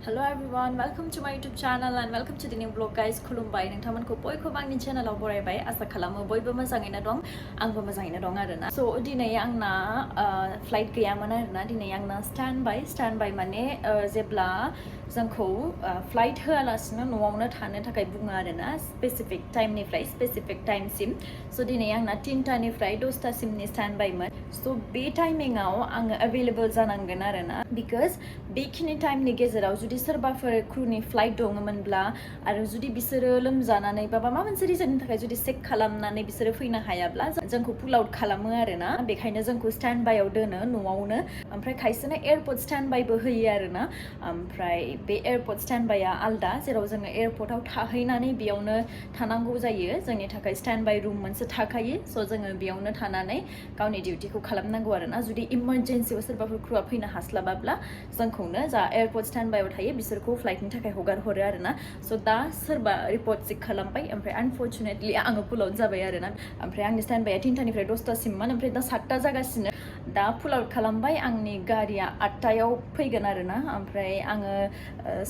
Hello everyone, welcome to my YouTube channel and welcome to the new vlog guys. खुलुमबाय नोंथांमोनखौ बयखौबो आंनि चेनेलाव बरायबाय आसा खालामो बयबो मोजाङैनो दं आंबो मोजाङैनो दं आरोना सो दिनै आंना फ्लाइट गैयामोन आरोना दिनै आंना स्टैंड बाय माने जेब्ला जोंखौ फ्लाइट होआलासिनो न'आवनो थानो थाखाय बुङो आरोना स्पेसिफिक टाइमनिफ्राय स्पेसिफिक टाइमसिम सो दिनै आंना 3टानिफ्राय 10टासिमनि स्टैंड बायमोन सो बे टाइमिंआव आङो एभेलेबल जानांगोन आरोना बिकज बेखिनि टाइमनि गेजेराव जुदि सोरबाफोर क्रुनि फ्लाइट दङमोनब्ला आरो जुदि बिसोरो लोमजानानै बा माबा मोनसे रिजननि थाखाय जुदि चेक खालामनानै बिसोरो फैनो हायाब्ला जोंखौ पुल आउट खालामो आरोना बेखायनो जोंखौ स्टैंड बायाव दोनो न'आवनो ओमफ्राय खायसेनो एयारपर्ट स्टैंड बायबो होयो आरोना ओमफ्राय बे एयारपर्ट स्टैंड बाया आलदा जेराव जोङो एयारपर्टआव थाहैनानै बेयावनो थानांगौ जायो जोंनि थाखाय स्टैंड बाय रुम मोनसे थाखायो स' जोङो बेयावनो थानानै गावनि डिउटिखौ खालामनांगौ आरोना जुदि इमारजेन्सियाव सोरबाफोर क्रुआ फैनो हास्लाबाब्ला जोंखौनो जा एयारपर्ट स्टैंड बायाव थायो बिसोरखौ फ्लाइटनि थाखाय हगार हरो आरोना स' दा सोरबा रिपर्ट चेक खालामबाय ओमफ्राय आनफर्चुनेटलि आङो पुल आउट जाबाय आरोना ओमफ्राय आंनि स्टैंड बाया 3टानिफ्राय 10टासिममोन ओमफ्राय दा 7टा जागासिनो दा पुल आउट खालामबाय आंनि गारिया 8टायाव फैगोन आरोना ओमफ्राय आङो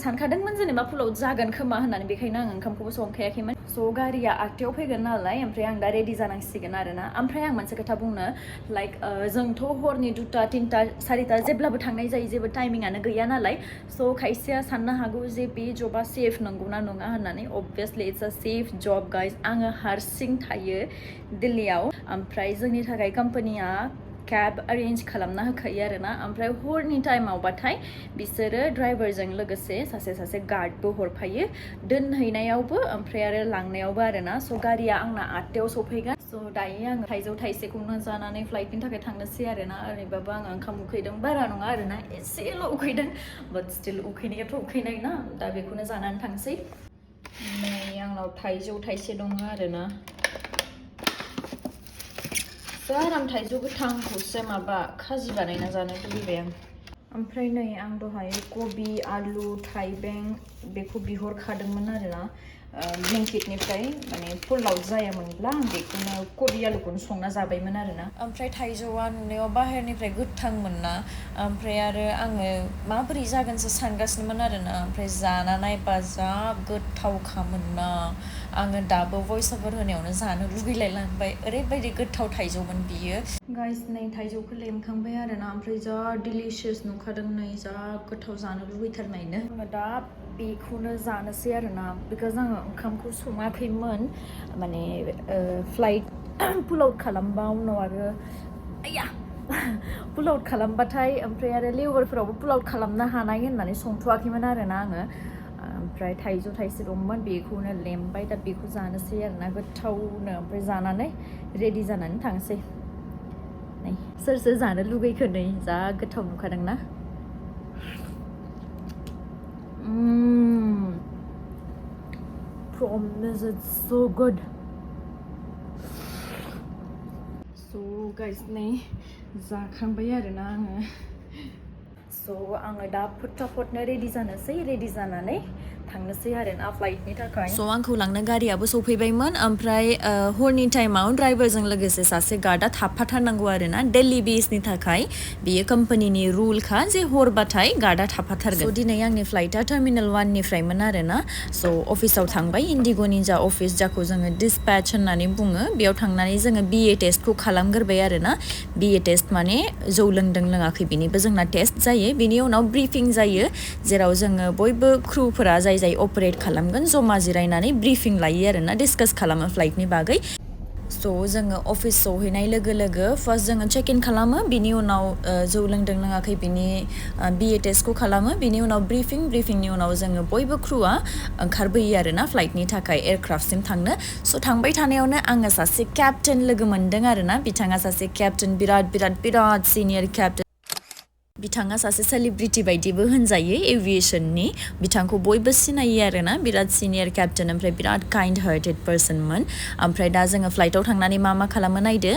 सानखादोंमोन जेनेबा पुल आउट जागोन खोमा होननानै बेखायनो आं ओंखामखौबो संखायाखैमोन स' गारिया 8टायाव फैगोन नालाय ओमफ्राय आं दा रेडि जानांसिगोन आरोना ओमफ्राय आं मोनसे खोथा बुंनो लाइक जोंथ' हरनि 2टा 3टा 4टा जेब्लाबो थांनाय जायो जेबो टाइमिंआनो गैया नालाय स' खायसेया साननो हागौ जे बे जबा सेफ नंगौना नङा होननानै अबभियासलि it's a safe job guys आङो हारसिं थायो दिल्लीयाव ओमफ्राय जोंनि थाखाय कम्पानिया कैब अरेन्ज खालामना होखायो आरोना ओमफ्राय हरनि टाइमावबाथाय बिसोरो ड्राइभारजों लोगोसे सासे गार्डबो हरफायो दोनहैनायावबो ओमफ्राय आरो लांनायावबो आरोना स' गारिया आंना 8टायाव सफैगोन स' दायो आङो थाइजौ थाइसेखौनो जानानै फ्लाइटनि थाखाय थांनोसै आरोना ओरैबाबो आङो ओंखाम उखैदों बारा नङा आरोना एसेल' उखैदों बाट स्टिल उखैनायाथ' उखैनाय ना दा बेखौनो जानानै थांसै नै आंनाव थाइजौ थाइसे दङ आरोना आराम थाइजौ गोथांखौसो माबा खाजि बानायना जानो लुबैबाय आं ओमफ्राय नै आं दहाय कबि आलु थाइबें बेखौ बिहरखादोंमोन आरोना ब्लिंकिटनिफ्राय माने पुल आउट जायामोनब्ला आं बेखौनो कबि आलुखौनो संना जाबायमोन आरोना ओमफ्राय थाइजौआ नुनायाव बाहेरनिफ्राय गोथांमोन ना ओमफ्राय आरो आङो माबोरै जागोनसो सानगासिनोमोन आरोना ओमफ्राय जाना नायबा जा गोथावखामोन ना आङो दाबो भइस ओभार होनायावनो जानो लुगैलायलांबाय ओरैबायदि गोथाव थाइजौमोन बियो गाइस नै थाइजौखौ लेमखांबाय आरोना ओमफ्राय जा डिलिशियस नुखादों नै जा गोथाव जानो लुगैथारनायनो आङो दा बेखौनो जानोसै आरोना बिकज आङो ओंखामखौ सङाखैमोन माने फ्लाइट पुल आउट खालामबा उनाव आरो आया पुल आउट खालामबाथाय ओमफ्राय आरो लेबारफोरावबो पुल आउट खालामनो हानाय होननानै संथ'वाखैमोन आरोना आङो ओमफ्राय थाइजौ थाइसे दंमोन बेखौनो लेमबाय दा बेखौ जानोसै आरोना गोथावनो ओमफ्राय जानानै रेडि जानानै थांसै नै सोर जानो लुगैखो नै जा गोथाव नुखादोंना promise it's so good so guys नै जाखांबाय आरोना आङो स' आङो दा फटाफटनो रेडि जानोसै रेडि जानानै थांनोसै आरोना फ्लाइटनि थाखाय स' आंखौ लांनो गारियाबो सफैबायमोन ओमफ्राय हरनि टाइमाव ड्राइभारजों लोगोसे सासे गार्डआ थाफाथारनांगौ आरोना दिल्ली बेसनि थाखाय बियो कम्पानिनि रुलखा जे हरबाथाय गार्डआ थाफाथारगोन स' दिनै आंनि फ्लाइटआ टार्मिनेल 1निफ्रायमोन आरोना स' अफिसाव थांबाय इन्डिग'नि जा अफिस जाखौ जोङो डिसपैच होननानै बुङो बेयाव थांनानै जोङो BA टेस्टखौ खालामग्रोबाय आरोना BA टेस्ट माने जौ लोंदों लोङाखै बेनिबो जोंना टेस्ट जायो बेनि उनाव ब्रिफिं जायो जेराव जोङो बयबो क्रुफोरा जाय अपारेट खालामगोन जमा जिरायनानै ब्रिफिं लायो आरोना डिसकास खालामो फ्लाइटनि बागै स' जोङो अफिस सहैनाय लोगो लोगो फार्स्ट जोङो चेक इन खालामो बिनि उनाव जौ लोंदों लोङाखै बिनि BA टेस्टखौ खालामो बिनि उनाव ब्रिफिंनि उनाव जोङो बयबो क्रुआ ओंखारबोयो आरोना फ्लाइटनि थाखाय एयारक्राफ्टसिम थांनो स' थांबाय थानायावनो आङो सासे केप्टेन लोगो मोनदों आरोना बिथाङा सासे केप्टेन बिराद सिनियर केप्टेन बिथाङा सासे सेलिब्रिटि बायदिबो होनजायो एभिएशननि बिथांखौ बयबो सिनायो आरोना बिराद सिनियर केप्टेन ओमफ्राय बिराद काइन्ड हार्टेड पार्सनमोन ओमफ्राय दा जोङो फ्लाइटआव थांनानै मा खालामो नायदो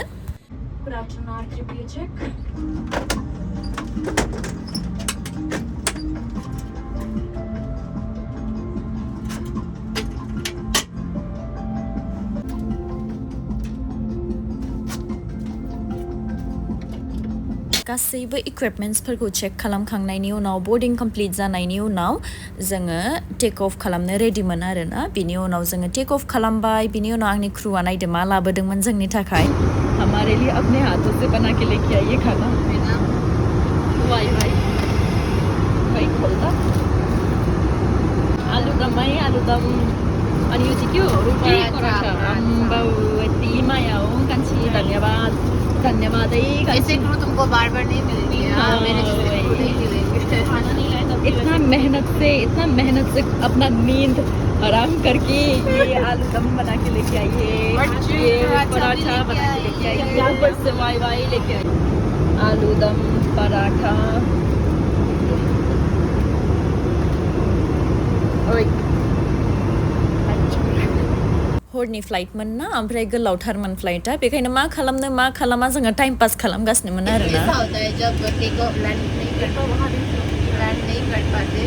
गासैबो इक्विपमेन्ट्सफोरखौ चेक खालामखांनायनि उनाव बोर्डिं कमप्लिट जानायनि उनाव जोङो टेक अफ खालामनो रेडिमोन आरोना बिनि उनाव जोङो टेक अफ खालामबाय बिनि उनाव आंनि क्रुआ नायदो मा लाबोदोंमोन जोंनि थाखाय हमारे लिए अपने हाथों से बना के लेके आई ये खाना वाई भाई भाई खोलता आलु दम अनि यो चाहिँ के हो रोटी पराठा आम्बाउ यति माया हो कान्छी धन्यवाद धन्यवाद है ऐसे क्रू तुमको बार बार नहीं मिलेगी मेरे इतना मेहनत से अपना नींद आराम करके ये आलू दम बना के लेके आई है ये पराठा बना के लेके आई है ऊपर से वाई लेके आई आलू दम पराठा हरनि फ्लाइटमोन ना ओमफ्राय गोलावथारमोन फ्लाइटा बेखायनो मा खालामनो मा खालामा जोङो टाइम पास खालामगासिनोमोन आरोना ऐसा होता है जब टेक ऑफ लैंड नहीं कर पाते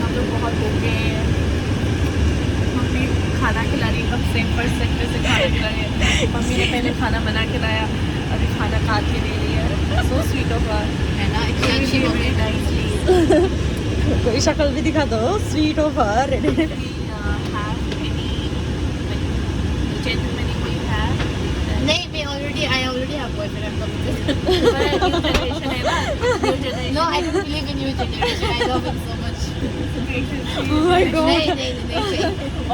हम लोग बहुत भूखे हैं मम्मी खाना खिला रही एकदम सेम परसेंट से खाना खिला रही है मम्मी ने पहले खाना बना के लाया अभी खाना खा के दे रही है सो स्वीट ऑफ हर है ना इतनी अच्छी हो गई कोई शक्ल भी दिखा दो स्वीट ऑफ हर नहीं मैं I already have boyfriend I'm coming to no I don't believe in new generation I love him so much oh my god नहीं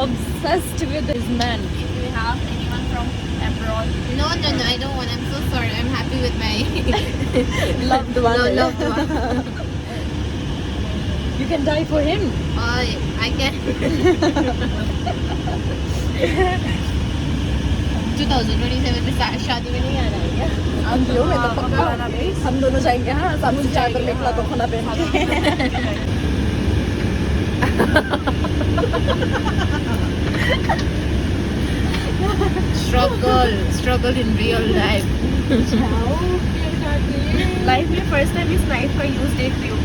obsessed with this man if you have anyone from abroad no I don't want I'm so sorry I'm happy with my loved one loved one you can die for him I can 2027 में शादी में नहीं आना है क्या आंधियों में तो पक्का हम दोनों जाएंगे हाँ सामने चादर में खिला तो खाना पहन के struggle in real life life में फर्स्ट टाइम इस नाइट का यूज देख रही हूँ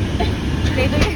नहीं तो ये